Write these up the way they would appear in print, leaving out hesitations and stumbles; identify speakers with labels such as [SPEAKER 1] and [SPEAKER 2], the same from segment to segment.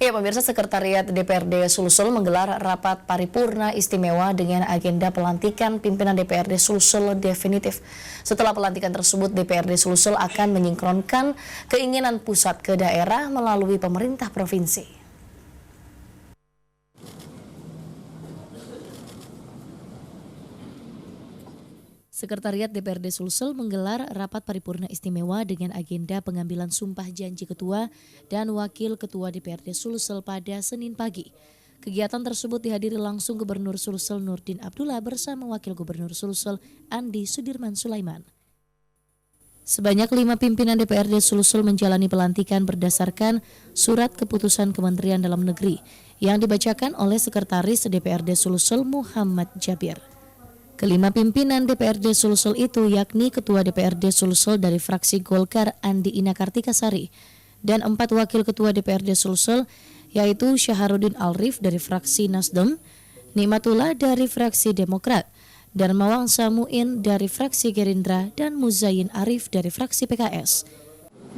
[SPEAKER 1] Ya, pemirsa, Sekretariat DPRD Sulsel menggelar rapat paripurna istimewa dengan agenda pelantikan pimpinan DPRD Sulsel definitif. Setelah pelantikan tersebut, DPRD Sulsel akan menyingkronkan keinginan pusat ke daerah melalui pemerintah provinsi. Sekretariat DPRD Sulsel menggelar rapat paripurna istimewa dengan agenda pengambilan sumpah janji ketua dan wakil ketua DPRD Sulsel pada Senin pagi. Kegiatan tersebut dihadiri langsung Gubernur Sulsel Nurdin Abdullah bersama Wakil Gubernur Sulsel Andi Sudirman Sulaiman. Sebanyak 5 pimpinan DPRD Sulsel menjalani pelantikan berdasarkan surat keputusan Kementerian Dalam Negeri yang dibacakan oleh Sekretaris DPRD Sulsel Muhammad Jabir. Kelima pimpinan DPRD Sulsel itu yakni Ketua DPRD Sulsel dari fraksi Golkar Andi Ina Kartikasari dan 4 wakil Ketua DPRD Sulsel yaitu Syaharudin Alrif dari fraksi Nasdem, Nikmatullah dari fraksi Demokrat, Darmawang Samuin dari fraksi Gerindra dan Muzayin Arif dari fraksi PKS.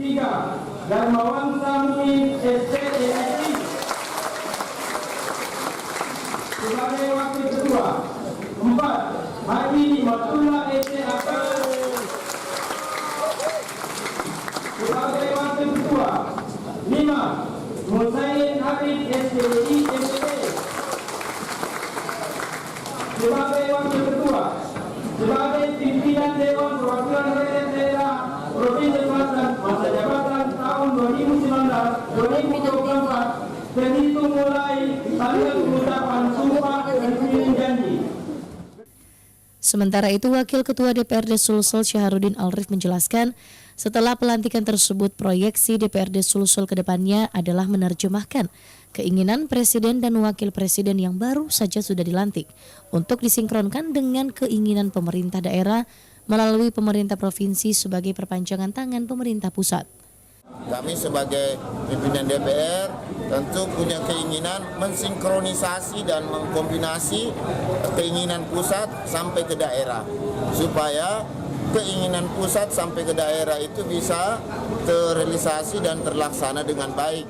[SPEAKER 2] 3. Darmawang Samuin SPDSI sebagai wakil ketua. 4. Haji Nikmatullah SPAK sebagai wakil ketua. 5. Muzayin Arif SPDI MPD sebagai wakil ketua. Sebagai pimpinan Dewan Perwakilan Rakyat Daerah Provinsi Selatan masa jabatan tahun 2019-2024 terhitung mulai tanggal pengucapan sumpah dan janji.
[SPEAKER 1] Sementara itu, Wakil Ketua DPRD Sulsel Syaharudin Alrif menjelaskan, setelah pelantikan tersebut, proyeksi DPRD Sulsel ke depannya adalah menerjemahkan keinginan Presiden dan Wakil Presiden yang baru saja sudah dilantik untuk disinkronkan dengan keinginan pemerintah daerah melalui pemerintah provinsi sebagai perpanjangan tangan pemerintah pusat.
[SPEAKER 3] Kami sebagai pimpinan DPR tentu punya keinginan mensinkronisasi dan mengkombinasi keinginan pusat sampai ke daerah supaya keinginan pusat sampai ke daerah itu bisa terrealisasi dan terlaksana dengan baik.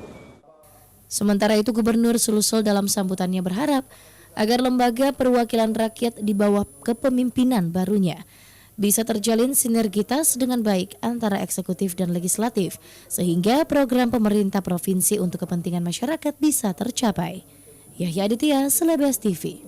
[SPEAKER 1] Sementara itu, Gubernur Sulsel dalam sambutannya berharap agar lembaga perwakilan rakyat di bawah kepemimpinan barunya bisa terjalin sinergitas dengan baik antara eksekutif dan legislatif, sehingga program pemerintah provinsi untuk kepentingan masyarakat bisa tercapai. Yahya Aditya, Selebes TV.